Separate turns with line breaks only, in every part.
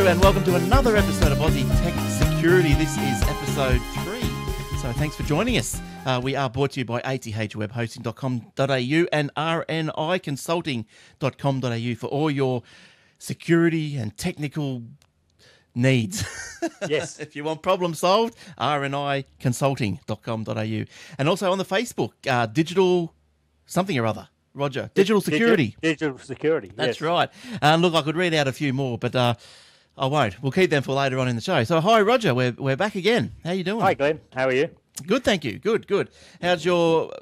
and welcome to another episode of Aussie Tech Security. This is episode 3, so thanks for joining us. We are brought to you by athwebhosting.com.au and rniconsulting.com.au for all your security and technical needs.
Yes.
If you want problem solved, rniconsulting.com.au. And also on the Facebook, digital something or other. Roger, digital security.
Digital security,
That's
yes.
right. Look, I could read out a few more, but I won't. We'll keep them for later on in the show. So, hi, Roger. We're back again. How you doing?
Hi, Glenn. How are you?
Good, thank you. Good. How's your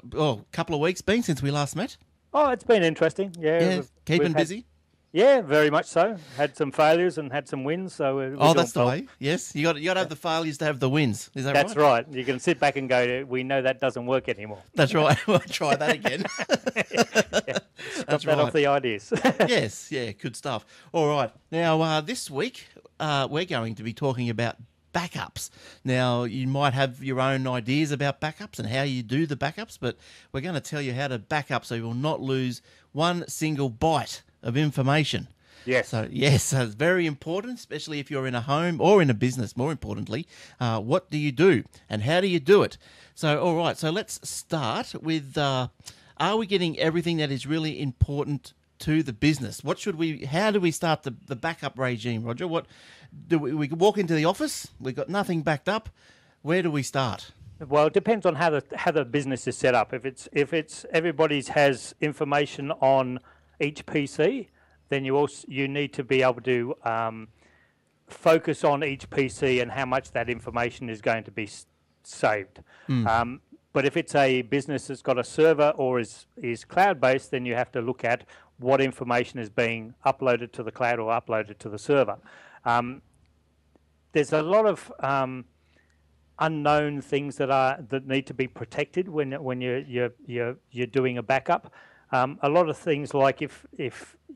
couple of weeks been since we last met?
Oh, it's been interesting. Yeah,
keeping busy?
Yeah, very much so. Had some failures and had some wins. So we're
that's the way. Yes, you got to have the failures to have the wins. Is that right?
That's right. You can sit back and go, we know that doesn't work anymore.
That's right. We'll try that again.
That's right. Off the ideas.
Yes, yeah, good stuff. All right. Now, this week, we're going to be talking about backups. Now, you might have your own ideas about backups and how you do the backups, but we're going to tell you how to back up so you will not lose one single byte of information.
Yes.
So, yes, it's very important, especially if you're in a home or in a business, more importantly. What do you do and how do you do it? So, all right, so let's start with, are we getting everything that is really important to the business? How do we start the backup regime, Roger? What do we walk into the office? We've got nothing backed up. Where do we start?
Well, it depends on how the business is set up. If it's everybody's has information on each PC, then you need to be able to focus on each PC and how much that information is going to be saved. But if it's a business that's got a server or is cloud-based, then you have to look at what information is being uploaded to the cloud or uploaded to the server. There's a lot of unknown things that need to be protected when you're doing a backup. A lot of things like if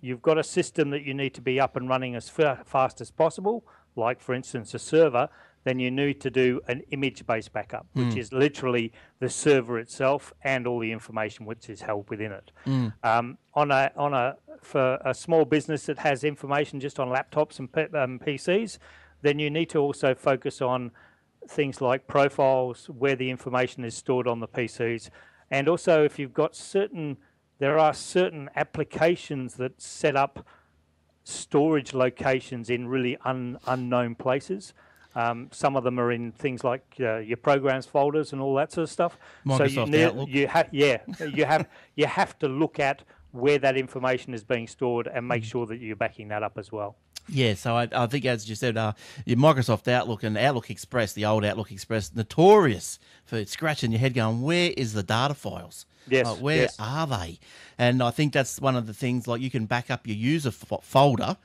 you've got a system that you need to be up and running as fast as possible, like for instance a server, then you need to do an image-based backup, which is literally the server itself and all the information which is held within it. For a small business that has information just on laptops and PCs, then you need to also focus on things like profiles, where the information is stored on the PCs, and also if you've got there are certain applications that set up storage locations in really unknown places. Some of them are in things like your programs folders and all that sort of stuff.
Microsoft Outlook.
You have to look at where that information is being stored and make sure that you're backing that up as well.
Yeah, so I think, as you said, your Microsoft Outlook and Outlook Express, the old Outlook Express, notorious for scratching your head going, where is the data files?
Yes.
Where are they? And I think that's one of the things, like you can back up your user folder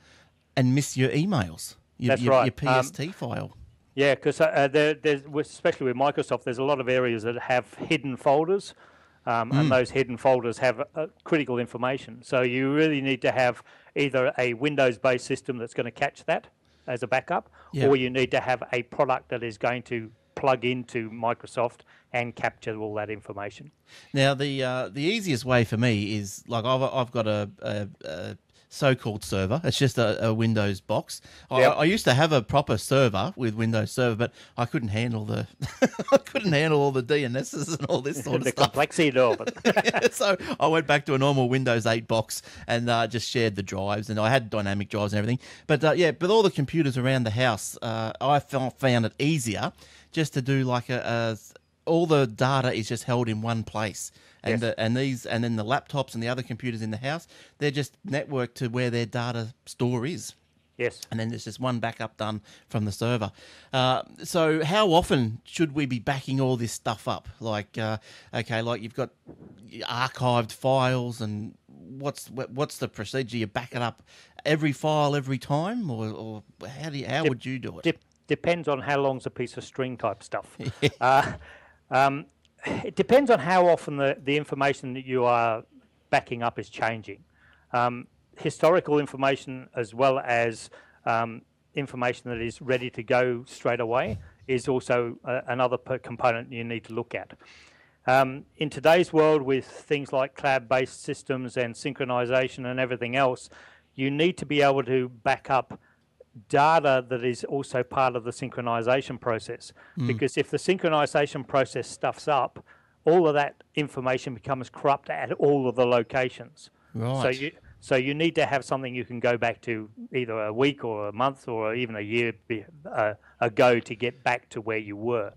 and miss your emails, your PST file.
Yeah, because there's, especially with Microsoft, there's a lot of areas that have hidden folders. And those hidden folders have critical information. So you really need to have either a Windows-based system that's going to catch that as a backup, or you need to have a product that is going to plug into Microsoft and capture all that information.
Now, the easiest way for me is, like, I've got a so-called server. It's just a Windows box. I used to have a proper server with Windows Server, but I couldn't handle all the DNSs and all this sort of stuff.
The complexity of it.
So I went back to a normal Windows 8 box and just shared the drives, and I had dynamic drives and everything. But but all the computers around the house, I found it easier just to do like all the data is just held in one place. And and then the laptops and the other computers in the house, they're just networked to where their data store is.
Yes.
And then there's just one backup done from the server. So how often should we be backing all this stuff up? Like, like you've got archived files, and what's the procedure? You back it up every file every time, or how would you do it?
Depends on how long's a piece of string type stuff. It depends on how often the information that you are backing up is changing. Historical information as well as information that is ready to go straight away is also another component you need to look at. In today's world, with things like cloud-based systems and synchronization and everything else, you need to be able to back up data that is also part of the synchronization process. Because if the synchronization process stuffs up, all of that information becomes corrupt at all of the locations.
Right.
So you need to have something you can go back to either a week or a month or even a year ago to get back to where you were.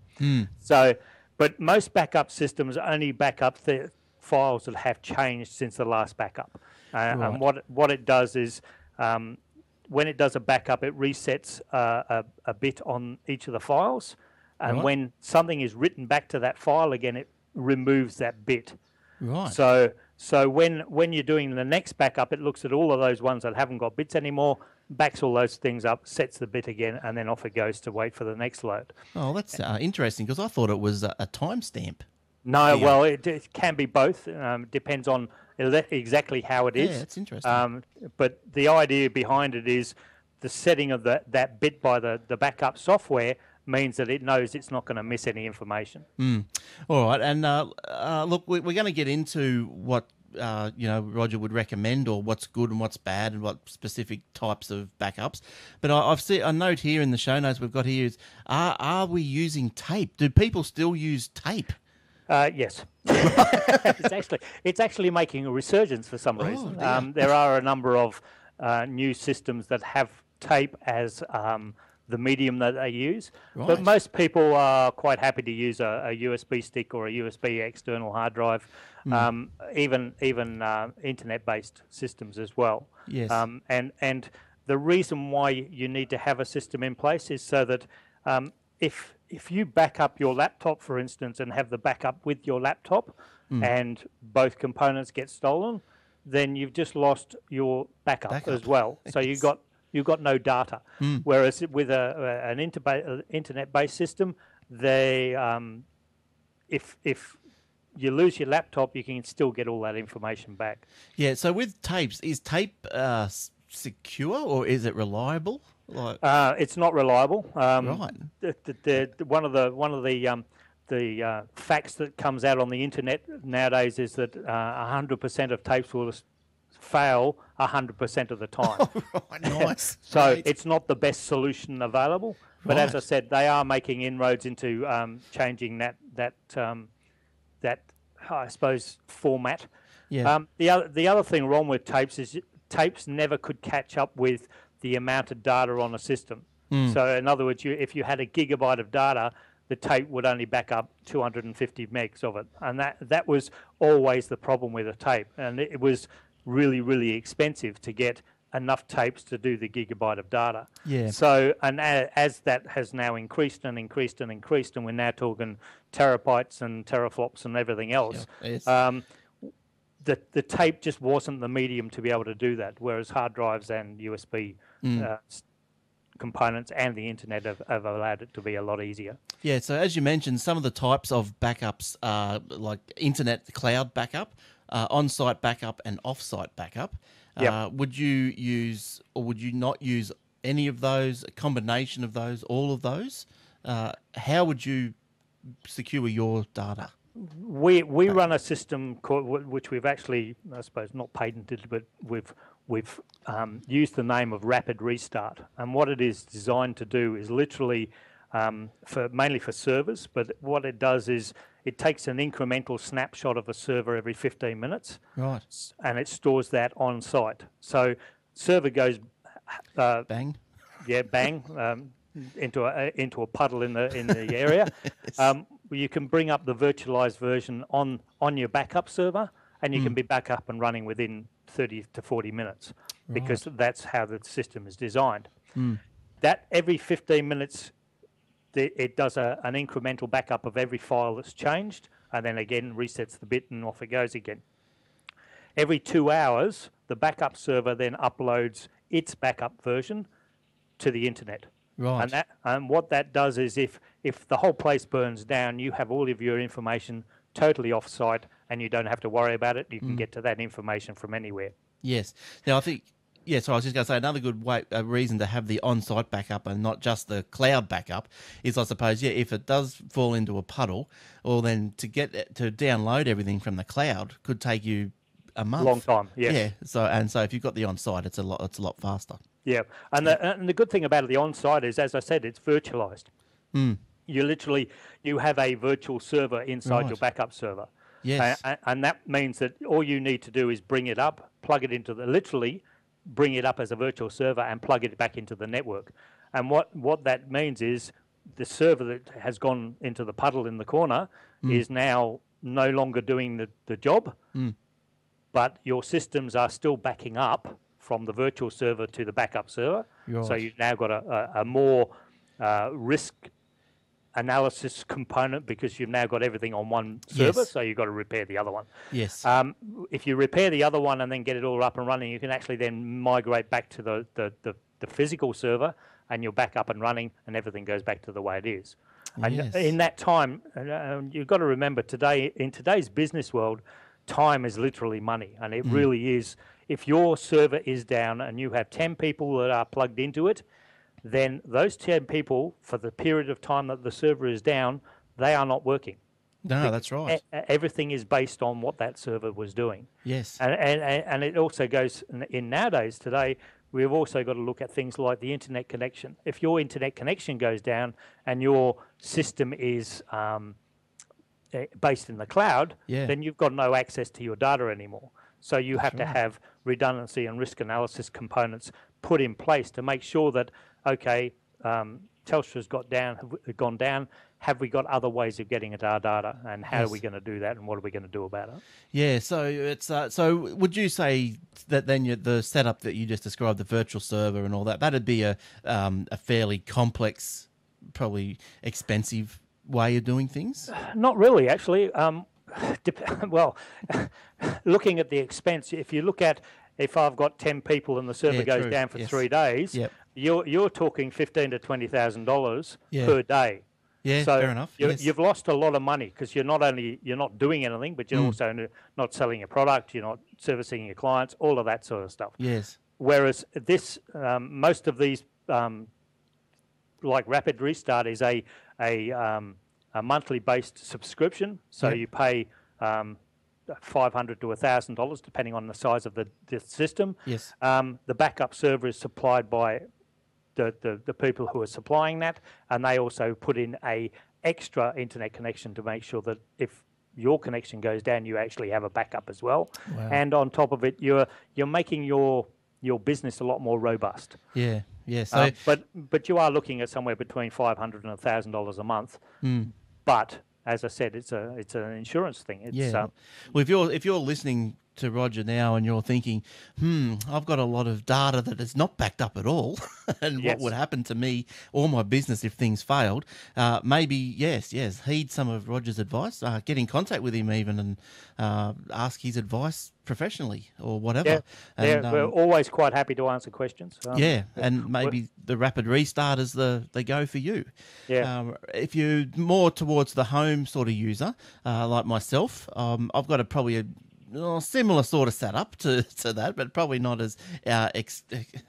So, but most backup systems only back up the files that have changed since the last backup. And what it does is, when it does a backup, it resets a bit on each of the files. And when something is written back to that file again, it removes that bit.
Right.
So when you're doing the next backup, it looks at all of those ones that haven't got bits anymore, backs all those things up, sets the bit again, and then off it goes to wait for the next load.
Oh, that's interesting, because I thought it was a timestamp.
No, well, it can be both. Depends on exactly how it is.
Yeah, that's interesting.
But the idea behind it is the setting of that bit by the backup software means that it knows it's not going to miss any information.
All right, and look, we're going to get into what Roger would recommend, or what's good and what's bad, and what specific types of backups. But I've seen a note here in the show notes we've got here is: are we using tape? Do people still use tape?
Yes, it's actually making a resurgence for some reason. There are a number of new systems that have tape as the medium that they use, but most people are quite happy to use a USB stick or a USB external hard drive, even internet-based systems as well.
Yes.
And the reason why you need to have a system in place is so that if you back up your laptop, for instance, and have the backup with your laptop, and both components get stolen, then you've just lost your backup. As well. So you've got no data. Whereas with an internet-based system, they if you lose your laptop, you can still get all that information back.
Yeah. So with tapes, is tape secure, or is it reliable? Like,
it's not reliable.
right.
One of the facts that comes out on the internet nowadays is that 100% of tapes will fail 100% of the time.
Right, nice.
So it's not the best solution available. But as I said, they are making inroads into changing that I suppose format.
Yeah.
The other thing wrong with tapes is tapes never could catch up with the amount of data on a system. So in other words, if you had a gigabyte of data, the tape would only back up 250 megs of it, and that was always the problem with a tape, and it was really, really expensive to get enough tapes to do the gigabyte of data.
Yeah.
So, and as that has now increased and increased and increased, and we're now talking terabytes and teraflops and everything else, the tape just wasn't the medium to be able to do that, whereas hard drives and USB components and the internet have allowed it to be a lot easier.
Yeah, so as you mentioned, some of the types of backups are like internet cloud backup, on-site backup, and off-site backup. Would you use, or would you not use any of those, a combination of those, all of those? How would you secure your data?
We run a system which we've actually, I suppose, not patented, but we've used the name of Rapid Restart. And what it is designed to do is literally mainly for servers. But what it does is it takes an incremental snapshot of a server every 15 minutes,
right,
and it stores that on site. So server goes
bang,
bang. Into a puddle in the area. Yes. You can bring up the virtualized version on your backup server, and you can be back up and running within 30 to 40 minutes, because that's how the system is designed. That every 15 minutes, it does an incremental backup of every file that's changed, and then again resets the bit and off it goes again. Every 2 hours, the backup server then uploads its backup version to the internet.
Right.
And what that does is if the whole place burns down, you have all of your information totally off-site, and you don't have to worry about it. You can get to that information from anywhere.
Yes. Now, I think, so I was just going to say another good reason to have the on-site backup and not just the cloud backup is, I suppose, if it does fall into a puddle, or then to download everything from the cloud could take you a month.
Long time, yes.
Yeah. So if you've got the on-site, it's a lot faster.
Yeah, and the good thing about the on-site is, as I said, it's virtualized. You have a virtual server inside your backup server.
Yes.
And that means that all you need to do is bring it up, plug it into literally bring it up as a virtual server and plug it back into the network. And what that means is the server that has gone into the puddle in the corner is now no longer doing the job, but your systems are still backing up from the virtual server to the backup server.
Right.
So you've now got a more risk analysis component because you've now got everything on one server, so you've got to repair the other one.
Yes.
If you repair the other one and then get it all up and running, you can actually then migrate back to the physical server, and you're back up and running, and everything goes back to the way it is. And in that time, you've got to remember in today's business world, time is literally money, and it really is. If your server is down and you have 10 people that are plugged into it, then those 10 people, for the period of time that the server is down, they are not working.
No, that's right.
Everything is based on what that server was doing.
Yes.
And it also goes in nowadays, today, we've also got to look at things like the internet connection. If your internet connection goes down and your system is based in the cloud, then you've got no access to your data anymore. So you have to have redundancy and risk analysis components put in place to make sure that, okay, Telstra's gone down. Have we got other ways of getting at our data, and how are we going to do that, and what are we going to do about it? Yeah,
so it's so would you say that then the setup that you just described, the virtual server and all that, that'd be a fairly complex, probably expensive way of doing things?
Not really, actually. Well, looking at the expense, if I've got 10 people and the server goes down for 3 days, you're talking $15,000 to $20,000 per day.
Yeah, so fair enough.
You've lost a lot of money because you're not doing anything, but you're also not selling a product, you're not servicing your clients, all of that sort of stuff.
Yes.
Whereas this, most of these, like Rapid Restart, is a monthly based subscription. So you pay $500 to $1,000 depending on the size of the system.
Yes.
The backup server is supplied by the people who are supplying that, and they also put in a extra internet connection to make sure that if your connection goes down, you actually have a backup as well.
Wow.
And on top of it, you're making your business a lot more robust.
Yeah. Yeah. So,
but you are looking at somewhere between $500 and $1,000 a month. But as I said, it's an insurance thing. It's,
well, if you're listening to Roger now and you're thinking, I've got a lot of data that is not backed up at all, and what would happen to me or my business if things failed? Maybe heed some of Roger's advice. Get in contact with him even and ask his advice professionally or whatever.
We're always quite happy to answer questions.
And maybe the Rapid Restart is the go for you. If you're more towards the home sort of user, like myself, I've got probably a similar sort of setup to that, but probably not as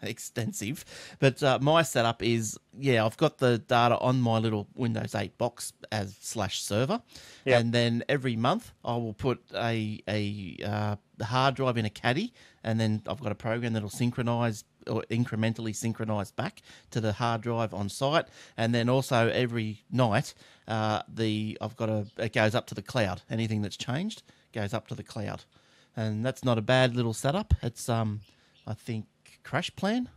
extensive. But my setup is, I've got the data on my little Windows 8 box as /server, and then every month I will put a hard drive in a caddy, and then I've got a program that'll synchronize or incrementally synchronize back to the hard drive on site, and then also every night it goes up to the cloud. Anything that's changed goes up to the cloud, and that's not a bad little setup. It's I think Crash Plan.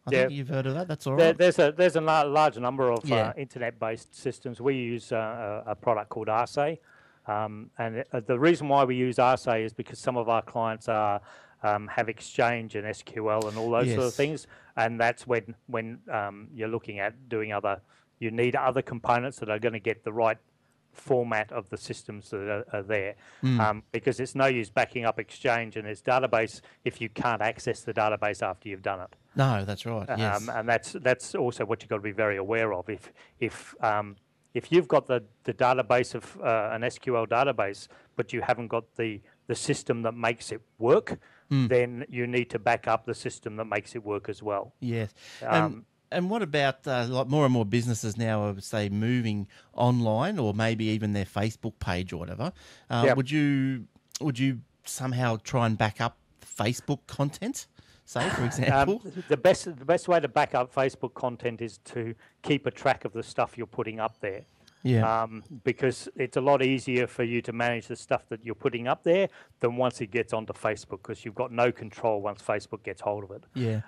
I think you've heard of that. That's all right.
There's a large number of internet-based systems. We use a product called Aussie, and the reason why we use Aussie is because some of our clients have Exchange and SQL and all those sort of things, and that's when you're looking at doing you need other components that are going to get the right format of the systems that are there, because it's no use backing up Exchange and its database if you can't access the database after you've done it.
No, that's right. Yes.
And that's also what you've got to be very aware of. If you've got the database of an SQL database, but you haven't got the system that makes it work, then you need to back up the system that makes it work as well.
Yes. And what about like more and more businesses now are, say, moving online, or maybe even their Facebook page or whatever? Would you somehow try and back up Facebook content say, for example?
The best way to back up Facebook content is to keep a track of the stuff you're putting up there.
Yeah.
Because it's a lot easier for you to manage the stuff that you're putting up there than once it gets onto Facebook, because you've got no control once Facebook gets hold of it.
Yeah.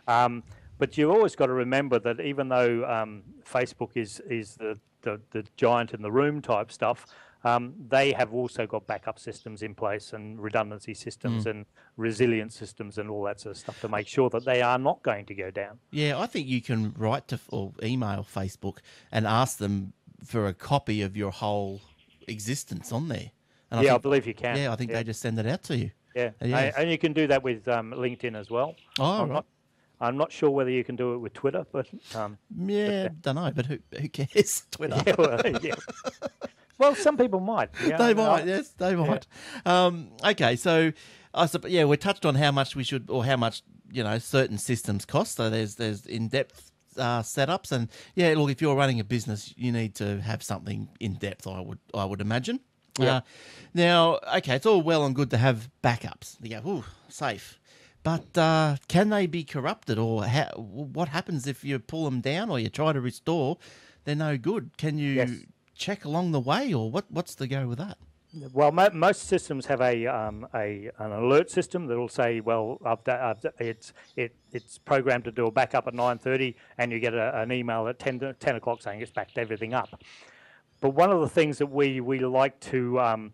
But you've always got to remember that even though Facebook is the giant in the room type stuff, they have also got backup systems in place and redundancy systems and resilience systems and all that sort of stuff to make sure that they are not going to go down.
Yeah, I think you can write to or email Facebook and ask them for a copy of your whole existence on there. And
I believe you can.
Yeah, I think they just send it out to you.
Yeah, and you can do that with LinkedIn as well.
Oh,
I'm not sure whether you can do it with Twitter, but
don't know. But who cares? Twitter.
Yeah. Well, some people might. Yeah,
they might. Yes, they might. Okay, so we touched on how much we should, or how much certain systems cost. So there's in-depth setups, and look, if you're running a business, you need to have something in depth. I would imagine.
Yeah.
Now, okay, it's all well and good to have backups. You go, safe. But can they be corrupted, or what happens if you pull them down or you try to restore? They're no good. Can you check along the way, or what's the go with that?
Well, most systems have an alert system that will say, well, it's programmed to do a backup at 9:30, and you get an email at 10 o'clock saying it's backed everything up. But one of the things that we like to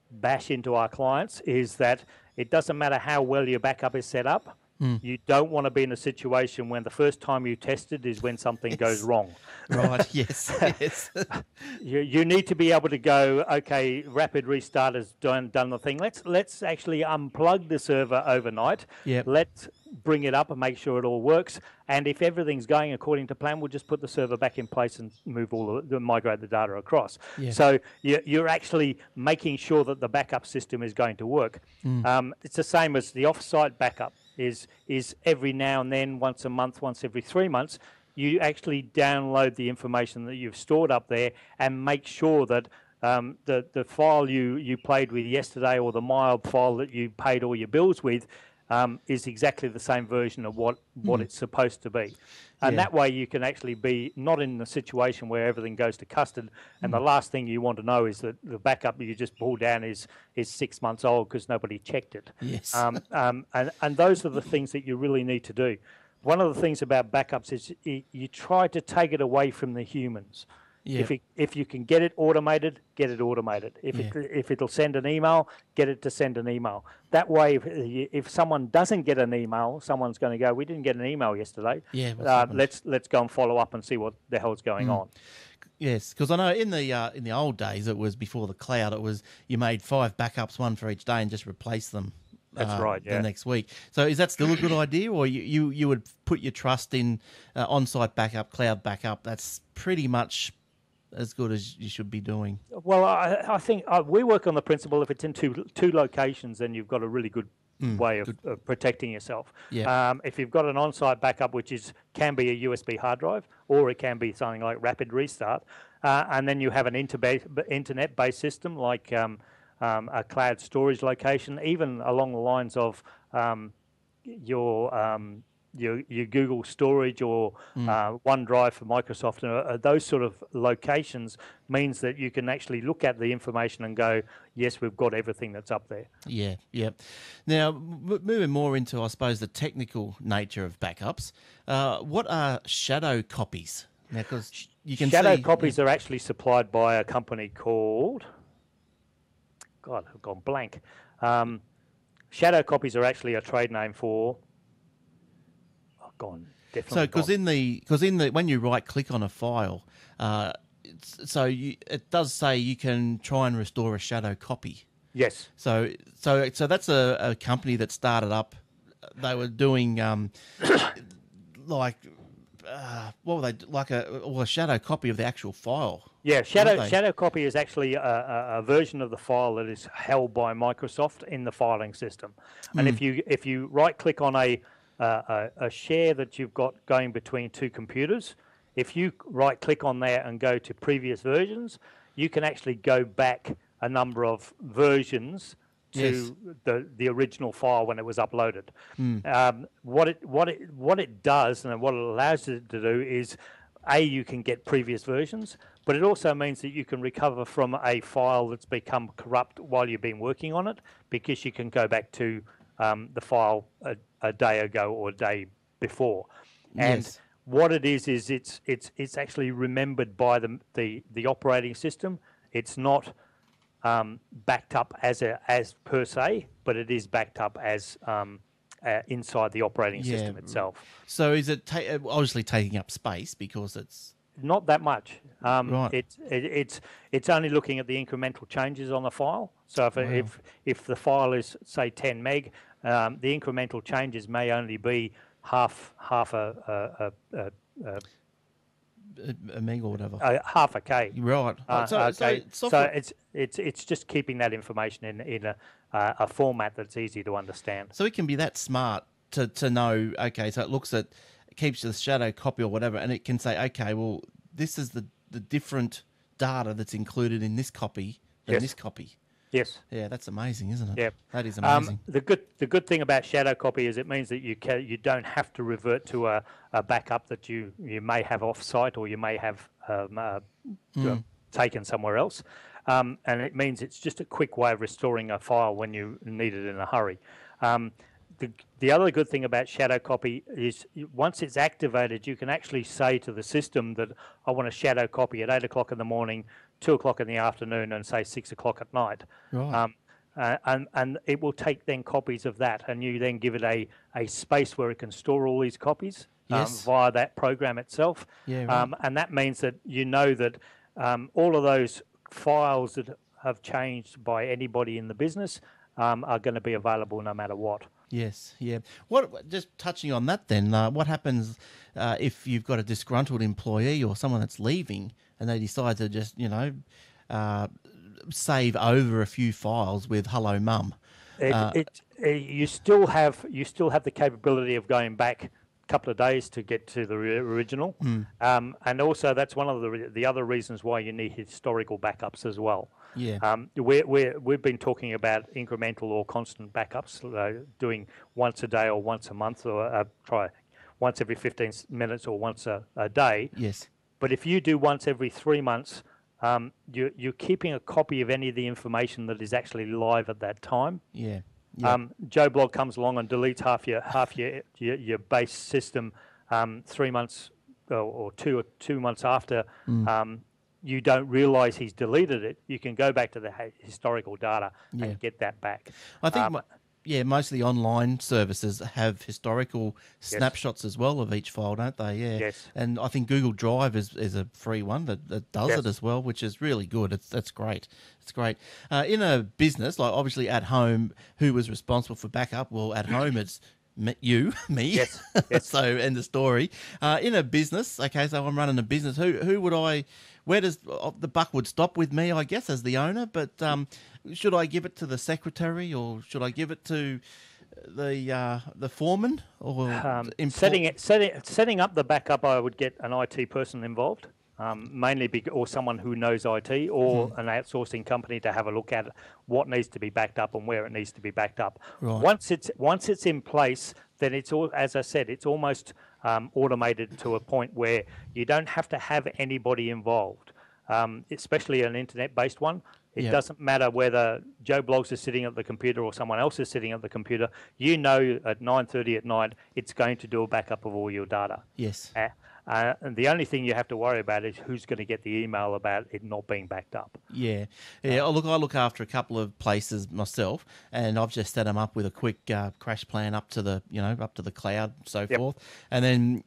bash into our clients is that it doesn't matter how well your backup is set up. You don't want to be in a situation when the first time you tested is when something goes wrong.
Right, yes.
You need to be able to go, okay, rapid restart has done the thing. Let's actually unplug the server overnight.
Yep.
Let's bring it up and make sure it all works. And if everything's going according to plan, we'll just put the server back in place and migrate the data across.
Yeah.
So you're actually making sure that the backup system is going to work. It's the same as the off-site backup. Is every now and then, once a month, once every 3 months, you actually download the information that you've stored up there and make sure that the file you played with yesterday, or the mild file that you paid all your bills with, is exactly the same version of what it's supposed to be. And that way you can actually be not in the situation where everything goes to custard, and the last thing you want to know is that the backup you just pulled down is 6 months old because nobody checked it.
Yes.
And those are the things that you really need to do. One of the things about backups is you try to take it away from the humans.
Yeah.
If you can get it automated, get it automated. If it'll send an email, get it to send an email. That way, if someone doesn't get an email, someone's going to go, we didn't get an email yesterday.
Yeah.
Let's go and follow up and see what the hell's going on.
Yes, because I know in the old days, it was before the cloud. It was you made 5 backups, one for each day, and just replace them.
That's right. Yeah.
The next week. So is that still a good idea, or you would put your trust in on-site backup, cloud backup? That's pretty much as good as you should be doing.
Well, I think we work on the principle if it's in two locations, then you've got a really good way of protecting yourself.
Yeah.
If you've got an on-site backup, which can be a USB hard drive, or it can be something like rapid restart, and then you have an internet-based system like a cloud storage location, even along the lines of your Google storage or OneDrive for Microsoft, those sort of locations means that you can actually look at the information and go, yes, we've got everything that's up there.
Yeah, yeah. Now, moving more into, I suppose, the technical nature of backups, what are shadow copies? Now, because you can
shadow copies are actually supplied by a company called, God, I've gone blank. Shadow copies are actually a trade name for. Gone. Definitely.
So, because in the when you right click on a file, it does say you can try and restore a shadow copy.
Yes.
So that's a company that started up. They were doing a shadow copy of the actual file.
Yeah, shadow copy is actually a version of the file that is held by Microsoft in the filing system. And if you right click on a share that you've got going between two computers, if you right click on there and go to previous versions, you can actually go back a number of versions to the original file when it was uploaded. What it does and what it allows you to do is, you can get previous versions, but it also means that you can recover from a file that's become corrupt while you've been working on it, because you can go back to the file a day ago or a day before. And what it is it's actually remembered by the operating system. It's not backed up as per se, but it is backed up as inside the operating system itself.
So is it obviously taking up space because it's
not that much?
Right.
It's only looking at the incremental changes on the file. So if the file is say 10 meg, the incremental changes may only be half a
meg or whatever,
half a K.
Right.
So it's just keeping that information in a format that's easy to understand.
So it can be that smart to know, okay, so it keeps the shadow copy or whatever, and it can say, okay, well, this is the different data that's included in this copy than this copy.
Yes.
Yeah, that's amazing, isn't it?
Yeah.
That is amazing.
The good thing about shadow copy is it means that you don't have to revert to a backup that you may have off-site or you may have taken somewhere else. And it means it's just a quick way of restoring a file when you need it in a hurry. The other good thing about shadow copy is once it's activated, you can actually say to the system that I want a shadow copy at 8 o'clock in the morning, 2 o'clock in the afternoon, and say 6 o'clock at night.
Right.
And it will take then copies of that, and you then give it a space where it can store all these copies via that program itself.
Yeah, right.
And that means that you know that all of those files that have changed by anybody in the business are going to be available no matter what.
Yes, yeah. Just touching on that then, what happens if you've got a disgruntled employee or someone that's leaving and they decide to just, save over a few files with "Hello, Mum"?
You still have the capability of going back a couple of days to get to the original, and also that's one of the other reasons why you need historical backups as well.
Yeah.
We've been talking about incremental or constant backups, doing once a day or once a month, or try once every 15 minutes or once a day.
Yes.
But if you do once every 3 months, you're keeping a copy of any of the information that is actually live at that time.
Yeah.
Joe Blog comes along and deletes half your base system 3 months or 2 months after. You don't realise he's deleted it. You can go back to the historical data and get that back.
I think most of the online services have historical snapshots as well of each file, don't they? Yeah.
Yes.
And I think Google Drive is a free one that does it as well, which is really good. That's great. It's great. In a business, like obviously at home, who was responsible for backup? Well, at home it's me.
Yes.
So end the story. In a business, okay, so I'm running a business. Who would I? Where does the buck would stop with me? I guess as the owner, but should I give it to the secretary or should I give it to the foreman or
setting up the backup? I would get an IT person involved, mainly or someone who knows IT, or an outsourcing company to have a look at what needs to be backed up and where it needs to be backed up.
Right.
Once it's in place, then it's all, as I said, it's almost automated to a point where you don't have to have anybody involved, especially an internet-based one. It doesn't matter whether Joe Bloggs is sitting at the computer or someone else is sitting at the computer. You know at 9:30 at night it's going to do a backup of all your data.
Yes.
And the only thing you have to worry about is who's going to get the email about it not being backed up.
Yeah. I look after a couple of places myself, and I've just set them up with a quick crash plan up to the cloud, so forth. And then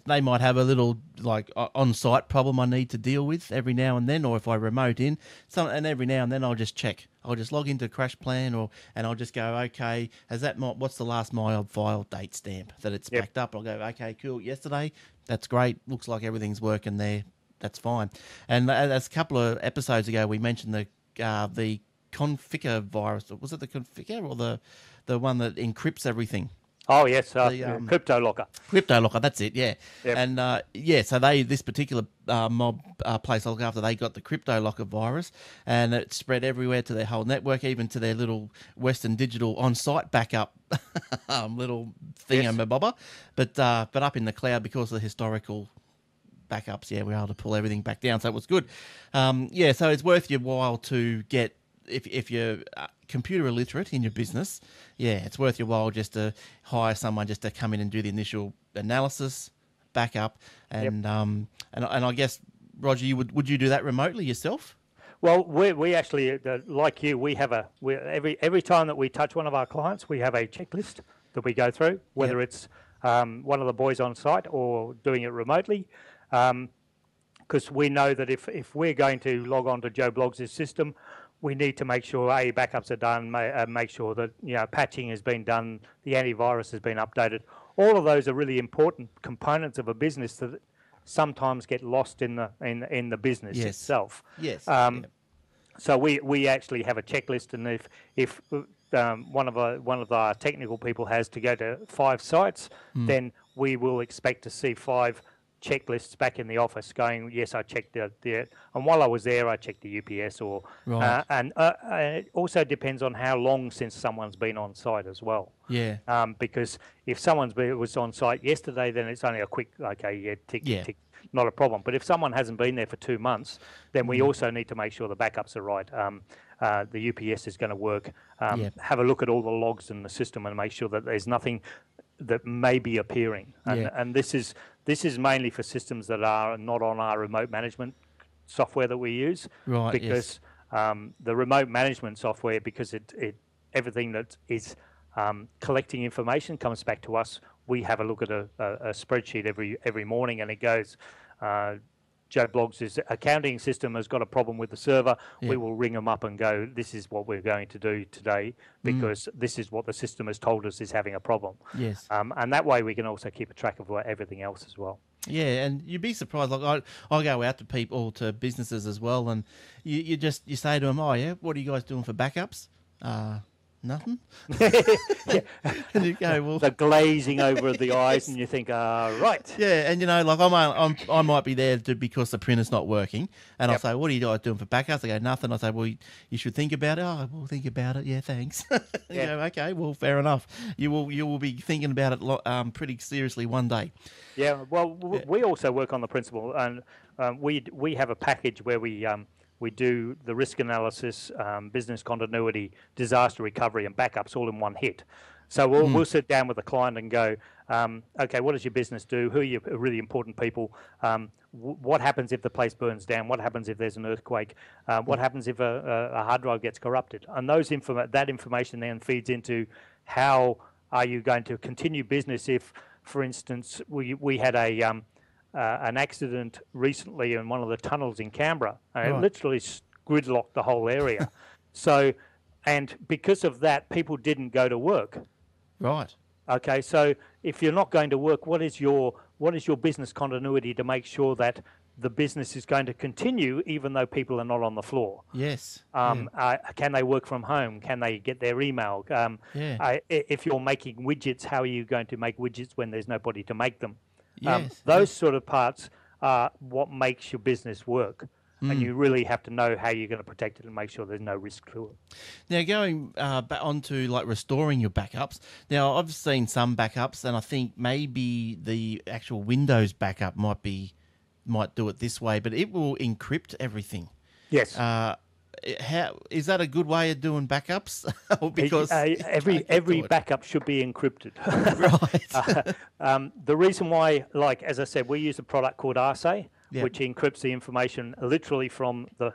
they might have a little like on-site problem I need to deal with every now and then, or if I remote in, and every now and then I'll just check. I'll just log into Crash Plan, and I'll just go, okay, what's the last MyOb file date stamp that it's backed up? I'll go, okay, cool. Yesterday, that's great. Looks like everything's working there. That's fine. And as a couple of episodes ago, we mentioned the Configure virus. Was it the Configure or the one that encrypts everything?
Oh yes,
The
crypto locker.
Crypto locker, that's it, yeah.
Yep.
And so this particular mob place I look after, they got the crypto locker virus, and it spread everywhere to their whole network, even to their little Western Digital on-site backup little thingamabobber. But up in the cloud, because of the historical backups, we were able to pull everything back down, so it was good. So it's worth your while to get, if you're computer illiterate in your business, it's worth your while just to hire someone just to come in and do the initial analysis, backup, and and I guess, Roger, would you do that remotely yourself?
Well, we actually, like you, we have every time that we touch one of our clients, we have a checklist that we go through, whether it's one of the boys on site or doing it remotely, because we know that if we're going to log on to Joe Bloggs' system, we need to make sure backups are done, make sure that patching has been done, the antivirus has been updated. All of those are really important components of a business that sometimes get lost in the business itself.
Yes.
So we actually have a checklist, and if one of our technical people has to go to 5 sites, then we will expect to see 5 checklists back in the office going, yes, I checked the and while I was there, I checked the UPS, or and it also depends on how long since someone's been on site as well.
Yeah.
Because if someone's was on site yesterday, then it's only a quick, tick, not a problem. But if someone hasn't been there for 2 months, then we also need to make sure the backups are right. The UPS is going to work. Have a look at all the logs in the system and make sure that there's nothing that may be appearing. And this is mainly for systems that are not on our remote management software that we use.
Right.
Because the remote management software, because it everything that is collecting information comes back to us. We have a look at a spreadsheet every morning, and it goes, Joe Bloggs' accounting system has got a problem with the server. We will ring them up and go, this is what we're going to do today, because this is what the system has told us is having a problem.
Yes.
And that way we can also keep a track of everything else as well.
Yeah, and you'd be surprised. Like I go out to people, to businesses as well, and you say to them, "Oh yeah, what are you guys doing for backups?" Nothing. And you go, well,
the glazing over the eyes, and you think, right.
Yeah, and like I might be there because the printer's not working, and I'll say, "What are you guys doing for backups?" They go, "Nothing." I say, "Well, you should think about it." "Oh, we'll think about it." "Yeah, thanks." You go, "Okay, well, fair enough. You will be thinking about it pretty seriously one day."
Yeah. Well, we also work on the principle, and we have a package where we do the risk analysis, business continuity, disaster recovery, and backups all in one hit. So we'll sit down with the client and go, okay, what does your business do? Who are your really important people? What happens if the place burns down? What happens if there's an earthquake? What happens if a hard drive gets corrupted? And that information then feeds into how are you going to continue business if, for instance, we had an accident recently in one of the tunnels in Canberra. It literally gridlocked the whole area. And because of that, people didn't go to work.
Right.
Okay, so if you're not going to work, what is your business continuity to make sure that the business is going to continue even though people are not on the floor?
Yes.
Can they work from home? Can they get their email? If you're making widgets, how are you going to make widgets when there's nobody to make them?
Yes.
Those sort of parts are what makes your business work. And you really have to know how you're going to protect it and make sure there's no risk to it.
Now, going back onto like restoring your backups. Now, I've seen some backups, and I think maybe the actual Windows backup might do it this way, but it will encrypt everything.
Yes.
How is that a good way of doing backups? Because
every backup should be encrypted.
Right.
The reason why, like as I said, we use a product called Aussie, which encrypts the information literally from the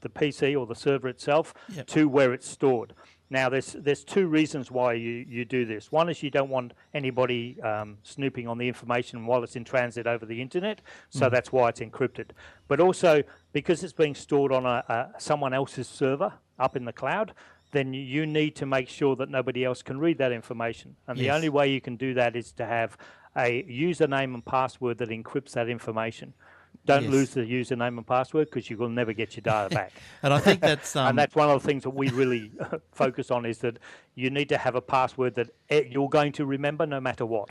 PC or the server itself to where it's stored. Now, there's 2 reasons why you do this. One is you don't want anybody snooping on the information while it's in transit over the internet, so that's why it's encrypted. But also, because it's being stored on someone else's server up in the cloud, then you need to make sure that nobody else can read that information. And the only way you can do that is to have a username and password that encrypts that information. Don't
Yes.
lose the username and password, because you will never get your data back.
And I think that's
And that's one of the things that we really focus on, is that you need to have a password that you're going to remember no matter what.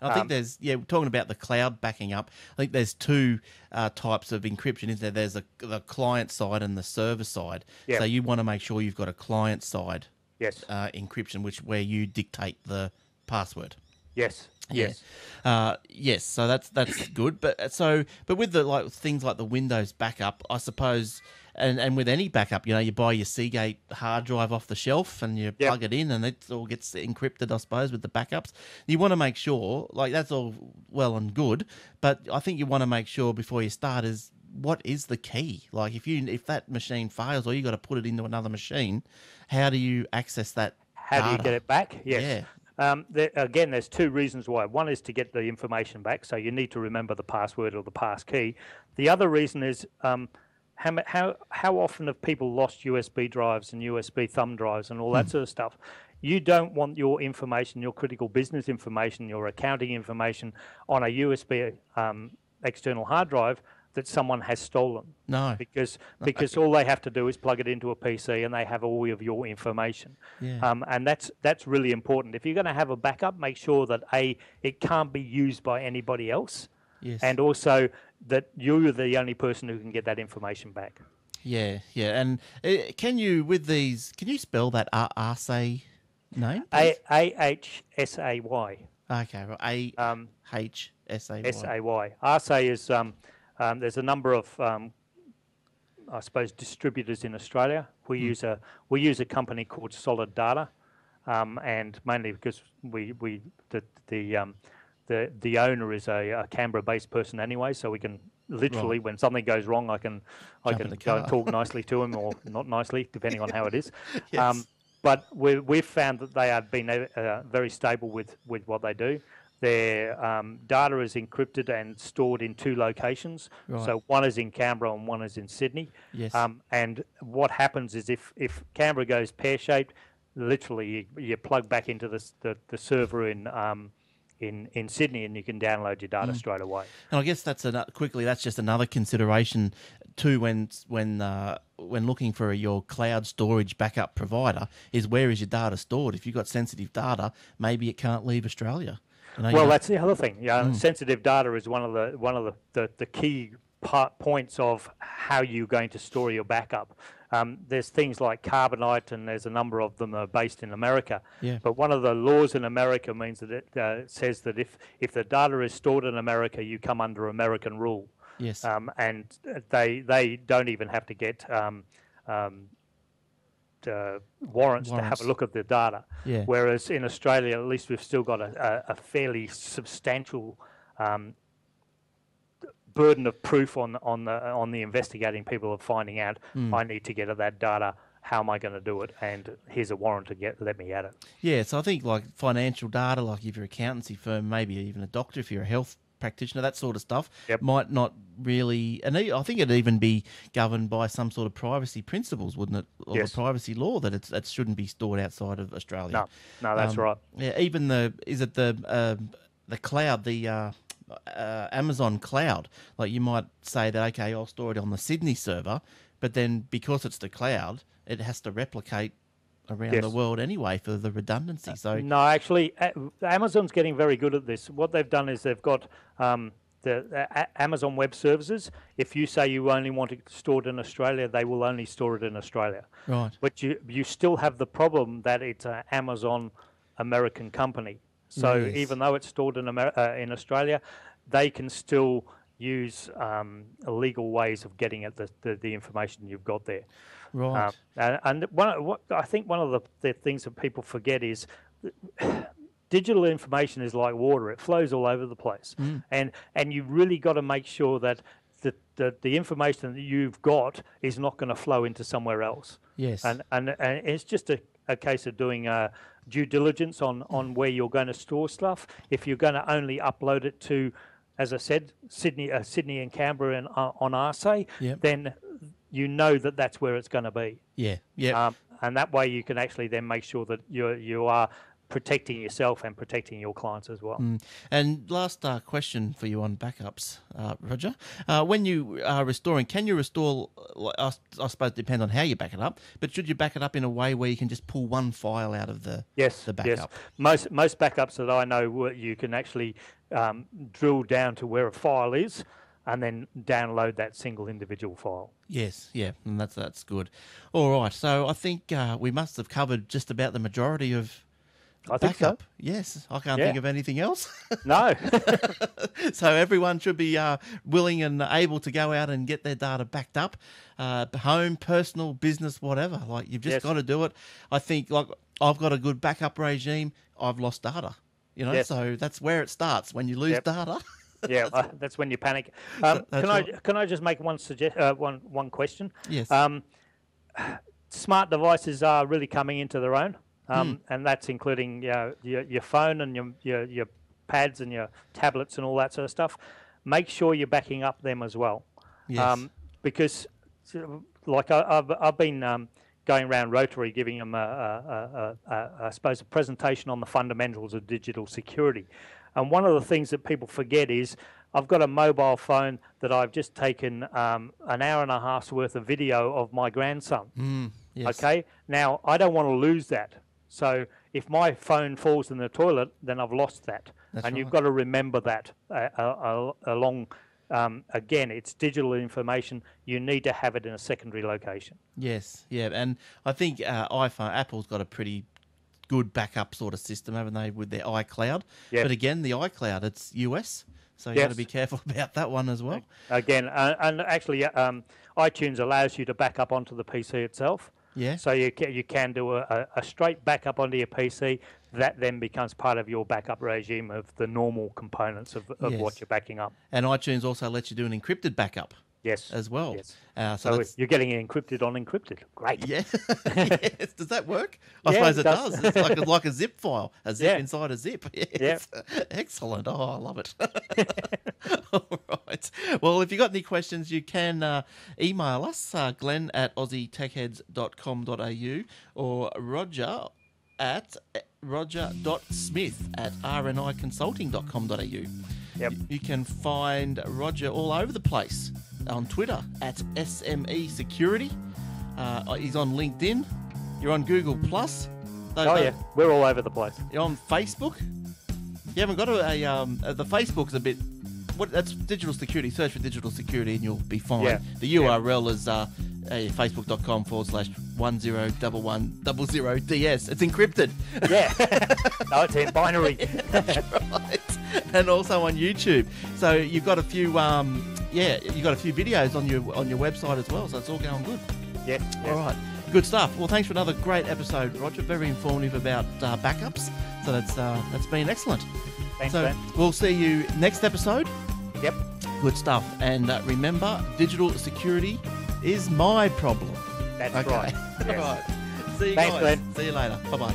I think there's, we're talking about the cloud backing up. I think there's two types of encryption, isn't there? There's the client side and the server side.
Yeah.
So you want to make sure you've got a client side
Yes.
encryption, where you dictate the password.
Yes.
Yeah. Yes. So that's good. But with the things like the Windows backup, I suppose, and with any backup, you buy your Seagate hard drive off the shelf and you plug it in, and it all gets encrypted, I suppose, with the backups. You want to make sure, that's all well and good, but I think you want to make sure before you start is, what is the key? Like if that machine fails, or you got to put it into another machine, how do you access that?
How do you get it back? Yes.
Yeah.
Again, there's two reasons why. One is to get the information back, so you need to remember the password or the pass key. The other reason is how often have people lost USB drives and USB thumb drives and all that sort of stuff? You don't want your information, your critical business information, your accounting information on a USB external hard drive that someone has stolen.
No.
Because all they have to do is plug it into a PC and they have all of your information.
Yeah.
And that's really important. If you're going to have a backup, make sure that it can't be used by anybody else.
Yes.
And also that you're the only person who can get that information back.
Yeah, yeah. And can you spell that Arsay name?
Ahsay.
Okay, right. Ahsay.
SAY. Arsay is there's a number of I suppose distributors in Australia. We use a company called Solid Data, and mainly because the owner is a Canberra-based person anyway, so we can literally, when something goes wrong, I can go and talk nicely to him, or not nicely, depending on how it is.
Yes.
But we've found that they have been very stable with what they do. Their data is encrypted and stored in two locations.
Right.
So one is in Canberra and one is in Sydney.
Yes.
And what happens is if Canberra goes pear-shaped, literally you plug back into the server in Sydney, and you can download your data straight away.
And I guess that's just another consideration too when looking for your cloud storage backup provider, is where is your data stored? If you've got sensitive data, maybe it can't leave Australia.
That's the other thing. Yeah, sensitive data is one of the key points of how you're going to store your backup. There's things like carbonite, and there's a number of them that are based in America.
Yeah.
But one of the laws in America means that it says that if the data is stored in America, you come under American rule.
Yes.
And they don't even have to get warrants to have a look at the data.
Yeah.
Whereas in Australia, at least we've still got a fairly substantial burden of proof on the investigating people of finding out, I need to get at that data. How am I going to do it? And here's a warrant to let me at it.
Yeah, so I think like financial data, like if you're an accountancy firm, maybe even a doctor, if you're a health practitioner, that sort of stuff might not really, and I think it'd even be governed by some sort of privacy principles, wouldn't it? Or the privacy law, that it shouldn't be stored outside of Australia.
No, that's right.
Yeah, even the cloud, the Amazon cloud, like you might say that, okay, I'll store it on the Sydney server, but then because it's the cloud, it has to replicate around the world anyway for the redundancy. So
no, actually, Amazon's getting very good at this. What they've done is they've got the Amazon Web Services. If you say you only want it stored in Australia, they will only store it in Australia.
Right.
But you still have the problem that it's an Amazon American company. So even though it's stored in Australia, they can still use illegal ways of getting at the information you've got there.
Right.
And I think one of the things that people forget is digital information is like water. It flows all over the place. And you've really got to make sure that the information that you've got is not going to flow into somewhere else.
Yes.
And it's just a case of doing due diligence on where you're going to store stuff. If you're going to only upload it to, as I said, Sydney and Canberra and on Arsay, then you know that's where it's going to be.
Yeah, yeah.
And that way you can actually then make sure that you are protecting yourself and protecting your clients as well.
And last question for you on backups, Roger. When you are restoring, can you restore, I suppose it depends on how you back it up, but should you back it up in a way where you can just pull one file out of the backup?
Yes. Most backups that I know, you can actually drill down to where a file is and then download that single individual file.
Yes, yeah, and that's good. All right, so I think we must have covered just about the majority of backup.
So.
Yes, I can't think of anything else.
No.
So everyone should be willing and able to go out and get their data backed up, home, personal, business, whatever. Like, you've just got to do it. I think, like, I've got a good backup regime. I've lost data, so that's where it starts, when you lose data.
Yeah, that's when you panic. Can I just make one question?
Yes.
Smart devices are really coming into their own, and that's including your phone and your pads and your tablets and all that sort of stuff. Make sure you're backing up them as well.
Yes.
Because, like, I've been going around Rotary giving them I suppose a presentation on the fundamentals of digital security. And one of the things that people forget is I've got a mobile phone that I've just taken an hour and a half's worth of video of my grandson.
Yes.
Okay? Now, I don't want to lose that. So if my phone falls in the toilet, then I've lost that.
That's
and
right.
you've got to remember that along. Again, it's digital information. You need to have it in a secondary location.
Yes, yeah. And I think Apple's got a pretty good backup sort of system, haven't they, with their iCloud?
Yes.
But again, the iCloud, it's US, so you got to be careful about that one as well.
Again, and actually, iTunes allows you to back up onto the PC itself.
Yeah.
So you can do a straight backup onto your PC. That then becomes part of your backup regime of the normal components of what you're backing up.
And iTunes also lets you do an encrypted backup.
Yes.
As well.
Yes. So you're getting encrypted on encrypted. Great.
Yeah. Yes. Does that work? I suppose it does. It's like a zip file, a zip inside a zip. Yes. Yeah. Excellent. Oh, I love it. All right. Well, if you've got any questions, you can email us, Glenn at aussietechheads.com.au or roger.smith@rniconsulting.com.au.
Yep.
You can find Roger all over the place. On Twitter at SME Security. He's on LinkedIn. You're on Google Plus.
We're all over the place.
You're on Facebook. You haven't got the Facebook's a bit. That's digital security. Search for digital security and you'll be fine.
Yeah.
The URL is facebook.com/101100DS. It's encrypted.
Yeah. No, it's in binary.
That's right. And also on YouTube. So you've got a few you've got a few videos on your website as well, so it's all going good.
Yes.
All right. Good stuff. Well, thanks for another great episode, Roger. Very informative about backups. So that's been excellent.
Thanks,
so
Ben.
We'll see you next episode.
Yep.
Good stuff. And remember, digital security is my problem.
That's
okay.
right.
All
Yes.
right. See you
Thanks,
guys.
Glenn.
See you later. Bye-bye.